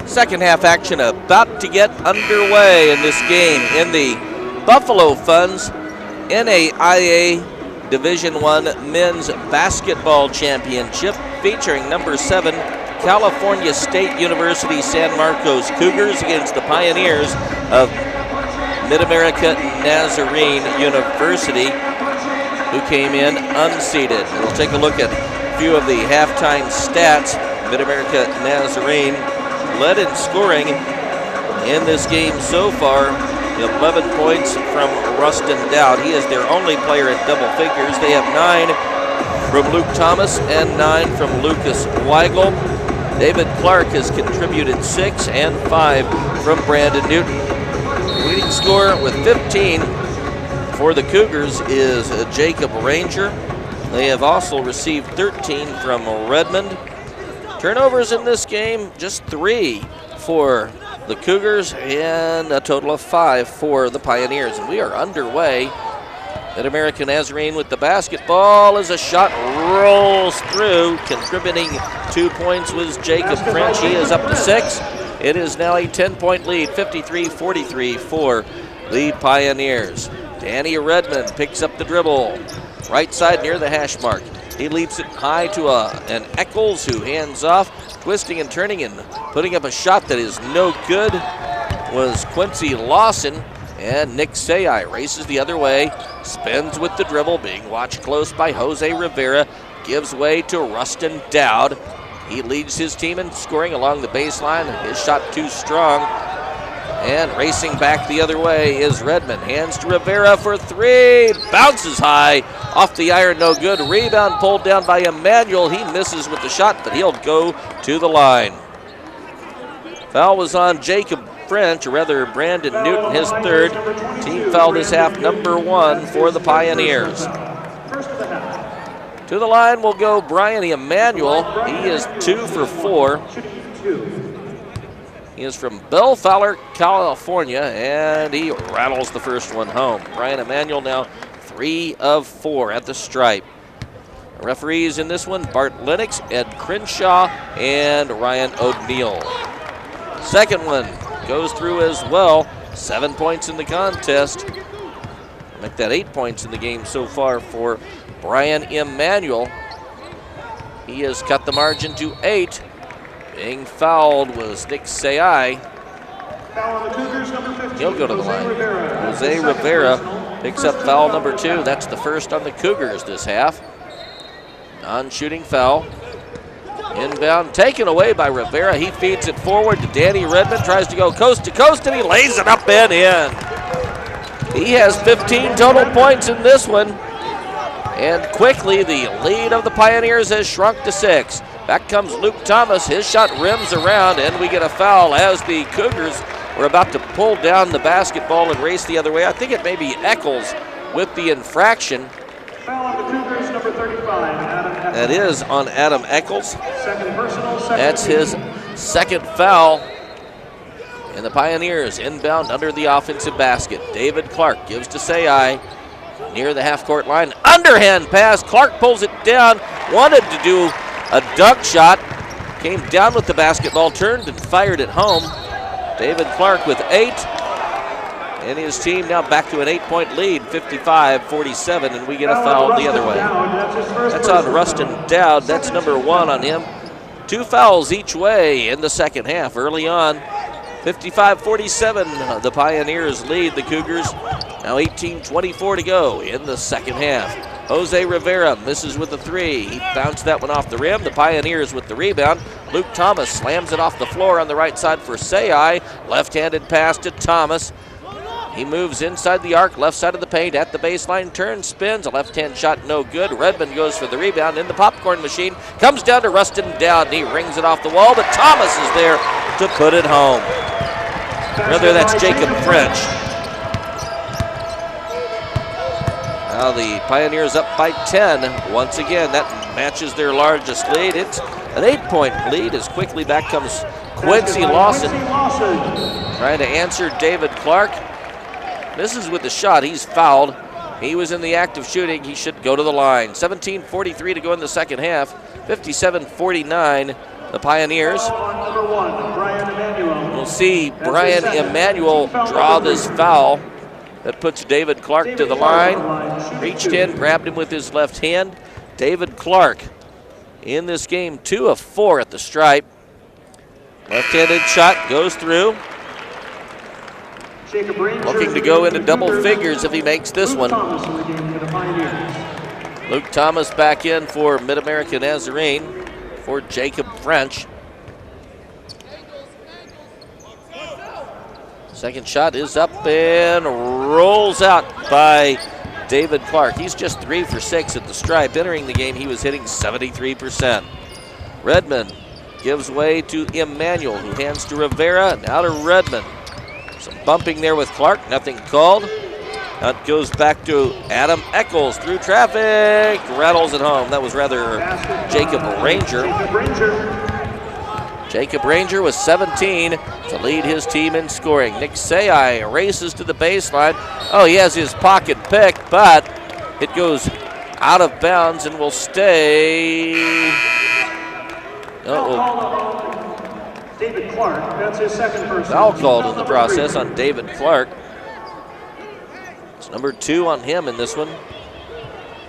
Second half action about to get underway in this game in the Buffalo Funds NAIA Division I Men's Basketball Championship, featuring number 7 California State University San Marcos Cougars against the Pioneers of Mid-America Nazarene University, who came in unseeded. We'll take a look at a few of the halftime stats. Mid-America Nazarene led in scoring in this game so far. 11 points from Rustin Dowd. He is their only player in double figures. They have 9 from Luke Thomas and 9 from Lucas Weigel. David Clark has contributed 6 and 5 from Brandon Newton. Leading scorer with 15 for the Cougars is Jacob Ranger. They have also received 13 from Redmond. Turnovers in this game, just 3 for the Cougars and a total of 5 for the Pioneers. And we are underway. Mid-America Nazarene with the basketball as a shot rolls through. Contributing 2 points was Jacob French. He is up to 6. It is now a 10-point lead, 53-43 for the Pioneers. Danny Redmond picks up the dribble. Right side near the hash mark. He leaps it high to an Eccles, who hands off. Twisting and turning and putting up a shot that is no good was Quincy Lawson. And Nick Sayai races the other way, spins with the dribble, being watched close by Jose Rivera. Gives way to Rustin Dowd. He leads his team in scoring along the baseline. His shot too strong. And racing back the other way is Redmond. Hands to Rivera for 3. Bounces high off the iron, no good. Rebound pulled down by Emmanuel. He misses with the shot, but he'll go to the line. Foul was on Jacob French, or rather Brandon Newton, his 3rd. Team foul this half, number 1 for the Pioneers. To the line will go Brian Emmanuel. He is 2 for 4. He is from Bell Fowler, California, and he rattles the first one home. Brian Emmanuel now 3 of 4 at the stripe. The referees in this one, Bart Lennox, Ed Crenshaw, and Ryan O'Neill. Second one goes through as well. 7 points in the contest. Make that 8 points in the game so far for Brian Emmanuel. He has cut the margin to 8. Being fouled was Nick Sayai. He'll go to the line. Jose Rivera picks up foul number 2. That's the first on the Cougars this half. Non-shooting foul. Inbound taken away by Rivera. He feeds it forward to Danny Redmond. Tries to go coast to coast, and he lays it up and in. He has 15 total points in this one. And quickly, the lead of the Pioneers has shrunk to 6. Back comes Luke Thomas. His shot rims around, and we get a foul as the Cougars were about to pull down the basketball and race the other way. I think it may be Eccles with the infraction. Foul on the Cougars, number 35, Adam Eccles. That is on Adam Eccles. Second personal, That's his second foul. And the Pioneers inbound under the offensive basket. David Clark gives to Sayai near the half-court line. Underhand pass. Clark pulls it down. Wanted to do a dunk shot. Came down with the basketball, turned and fired it home. David Clark with 8. And his team now back to an 8-point lead, 55-47, and we get a foul the other way. That's on Rustin Dowd. That's number 1 on him. 2 fouls each way in the second half. Early on, 55-47, the Pioneers lead the Cougars. Now 18-24 to go in the second half. Jose Rivera misses with the 3. He bounced that one off the rim. The Pioneers with the rebound. Luke Thomas slams it off the floor on the right side for Sayai. Left-handed pass to Thomas. He moves inside the arc, left side of the paint, at the baseline, turns, spins, a left-hand shot, no good. Redmond goes for the rebound in the popcorn machine, comes down to Rustin Dowd, and he rings it off the wall, but Thomas is there to put it home. Rather, that's Jacob French. Now the Pioneers up by 10. Once again, that matches their largest lead. It's an 8-point lead as quickly back comes Quincy Lawson. Trying to answer David Clark. Misses with the shot. He's fouled. He was in the act of shooting. He should go to the line. 17:43 to go in the second half. 57-49, the Pioneers. Number 1, Brian Emmanuel. see Brian Emanuel draw this foul. That puts David Clark to the line. Reached in, grabbed him with his left hand. David Clark in this game, 2 of 4 at the stripe. Left-handed shot goes through. Looking to go into double figures if he makes this one. Luke Thomas back in for Mid-America Nazarene for Jacob French. Second shot is up and rolls out by David Clark. He's just 3 for 6 at the stripe. Entering the game, he was hitting 73%. Redmond gives way to Emmanuel, who hands to Rivera. Now to Redmond. Some bumping there with Clark, nothing called. That goes back to Adam Eccles through traffic. Rattles it home. That was rather Jacob Ranger. Jacob Ranger with 17 to lead his team in scoring. Nick Sayai races to the baseline. Oh, he has his pocket pick, but it goes out of bounds and will stay. David Clark, that's his second person. Foul called in the process on David Clark. It's number 2 on him in this one.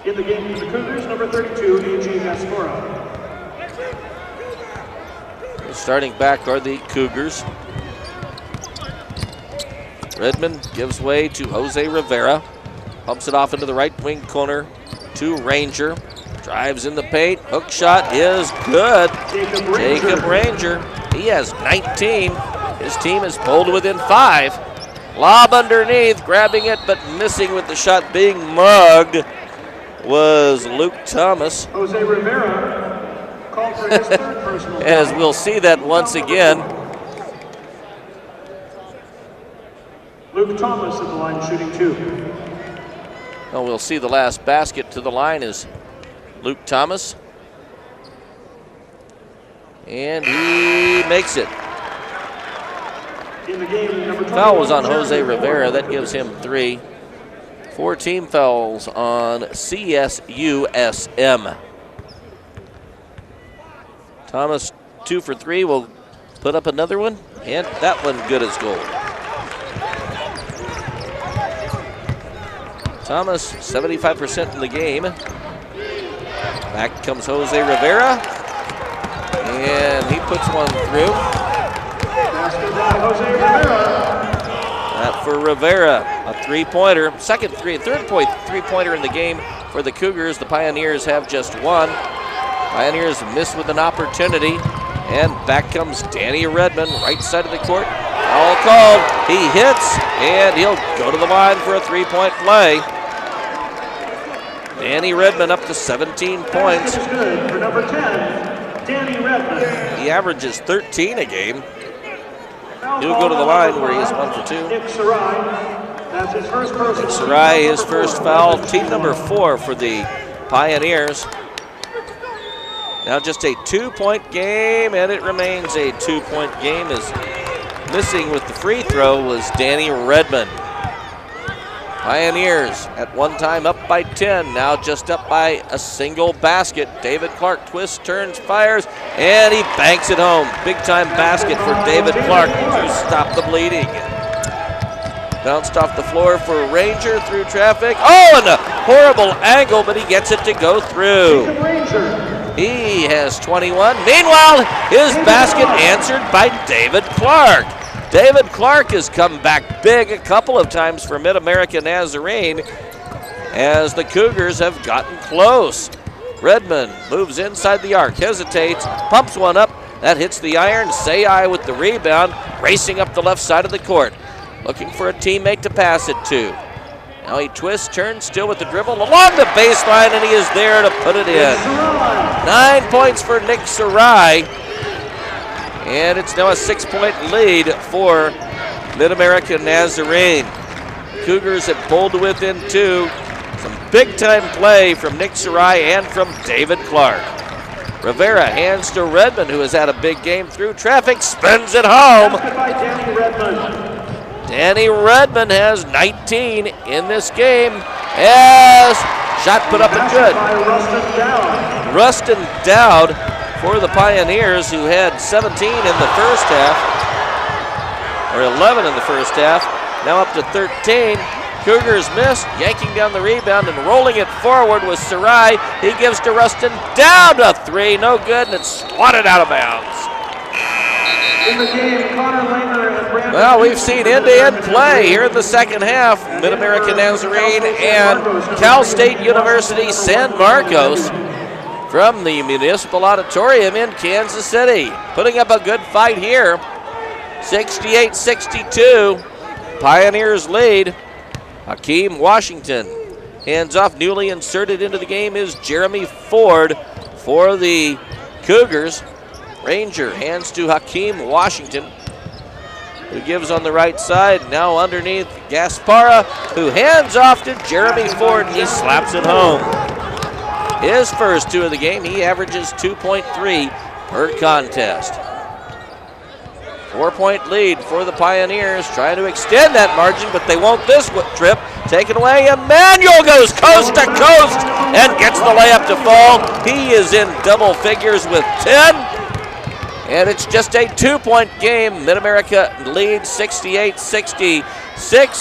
In the game for the Cougars, number 32, A.J. Gascora. Starting back are the Cougars. Redmond gives way to Jose Rivera. Pumps it off into the right wing corner to Ranger. Drives in the paint. Hook shot is good. Jacob Ranger. He has 19. His team is pulled within 5. Lob underneath, grabbing it but missing with the shot being mugged was Luke Thomas. Jose Rivera called for his third personal. As we'll see that once again. Luke Thomas at the line shooting 2. Well, we'll see the last basket to the line is Luke Thomas. And he makes it. In the game, number Foul was on Jose Rivera. That gives him 3. 4 team fouls on Cssm. Thomas 2 for 3 will put up another one, and that one good as gold. Thomas 75% in the game. Back comes Jose Rivera, and he puts one through. Jose Rivera. That for Rivera, a 3-pointer. Third three-pointer in the game for the Cougars. The Pioneers have just 1. Pioneers miss with an opportunity, and back comes Danny Redmond, right side of the court. All called. He hits, and he'll go to the line for a 3-point play. Danny Redmond up to 17 points. Good for number 10, Danny Redmond. He averages 13 a game. He'll go to the line where he is 1 for 2. Nick Sarai, that's his first person. Nick Sarai, his first foul. Team number 4 for the Pioneers. Now just a 2-point game, and it remains a 2-point game as missing with the free throw was Danny Redmond. Pioneers at one time up by 10, now just up by a single basket. David Clark twists, turns, fires, and he banks it home. Big-time basket for David Clark to stop the bleeding. Bounced off the floor for Ranger through traffic. Oh, and a horrible angle, but he gets it to go through. He has 21. Meanwhile, his basket answered by David Clark. David Clark has come back big a couple of times for Mid-America Nazarene as the Cougars have gotten close. Redmond moves inside the arc, hesitates, pumps one up. That hits the iron. Sayai with the rebound, racing up the left side of the court. Looking for a teammate to pass it to. Now he twists, turns, still with the dribble along the baseline, and he is there to put it in. 9 points for Nick Sarai. And it's now a 6-point lead for Mid-America Nazarene. Cougars have pulled within 2. Some big-time play from Nick Sarai and from David Clark. Rivera hands to Redmond, who has had a big game through traffic, spins it home. Danny Redmond has 19 in this game. As shot put up and good. Rustin Dowd for the Pioneers, who had 17 in the first half. or 11 in the first half. Now up to 13. Cougars missed, yanking down the rebound and rolling it forward with Sarai. He gives to Rustin, down to 3, no good, and it's swatted out of bounds. In the game, Connor Langer and Brandon. Well, we've seen end-to-end play here in the second half. Mid-American Nazarene and Cal State University San Marcos from the Municipal Auditorium in Kansas City. Putting up a good fight here. 68-62. Pioneers lead. Hakeem Washington hands off. Newly inserted into the game is Jeremy Ford for the Cougars. Ranger hands to Hakeem Washington, who gives on the right side. Now underneath Gaspara, who hands off to Jeremy Ford, and he slaps it home. His first 2 of the game, he averages 2.3 per contest. 4-point lead for the Pioneers, trying to extend that margin, but they won't this trip. Taken away, Emmanuel goes coast to coast and gets the layup to fall. He is in double figures with 10. And it's just a 2-point game. Mid-America leads 68-66,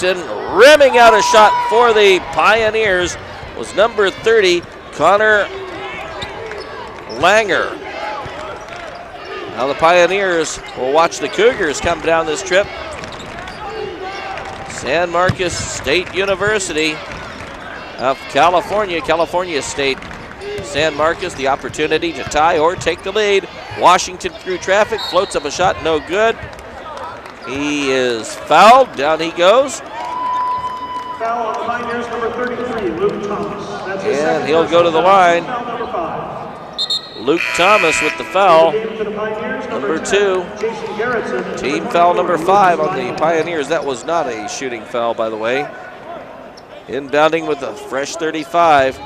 and rimming out a shot for the Pioneers was number 30, Connor Langer. Now the Pioneers will watch the Cougars come down this trip. San Marcos State University of California, California State. San Marcos the opportunity to tie or take the lead. Washington through traffic, floats up a shot, no good. He is fouled, down he goes. Foul on the Pioneers, number 33, Luke Thomas. That's his And he'll go to the line. Luke Thomas with the foul, number 2. Team foul number 5 on the Pioneers. That was not a shooting foul, by the way. Inbounding with a fresh 35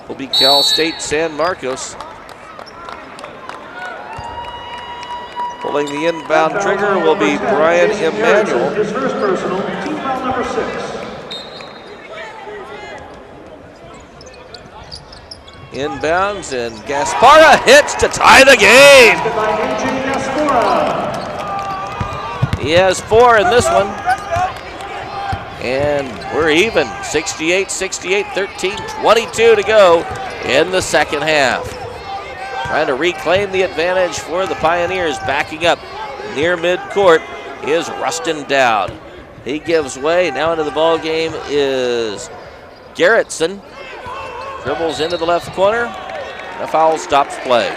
will be Cal State San Marcos. Pulling the inbound trigger will be Brian Emanuel. His first personal, team foul number 6. Inbounds, and Gaspara hits to tie the game. He has 4 in this one. And we're even, 68-68, 13-22 to go in the second half. Trying to reclaim the advantage for the Pioneers. Backing up near midcourt is Rustin Dowd. He gives way. Now into the ball game is Garrettson. Dribbles into the left corner. A foul stops play.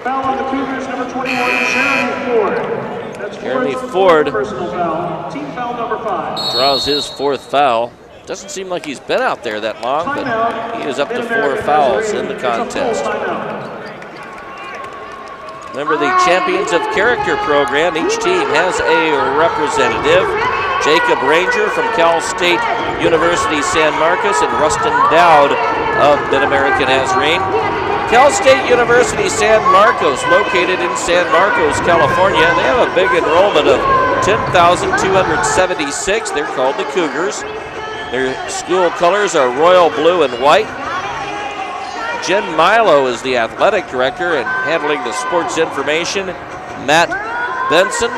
Foul on the Cougars, number 21, Jeremy Ford. That's Jeremy Ford personal foul. Team foul number 5. draws his 4th foul. Doesn't seem like he's been out there that long, but he is up to 4 fouls in the contest. Remember the Champions of Character program. Each team has a representative. Jacob Ranger from Cal State University San Marcos and Rustin Dowd of Mid-American Nazarene. Cal State University San Marcos, located in San Marcos, California. They have a big enrollment of 10,276. They're called the Cougars. Their school colors are royal blue and white. Jen Milo is the athletic director and handling the sports information. Matt Benson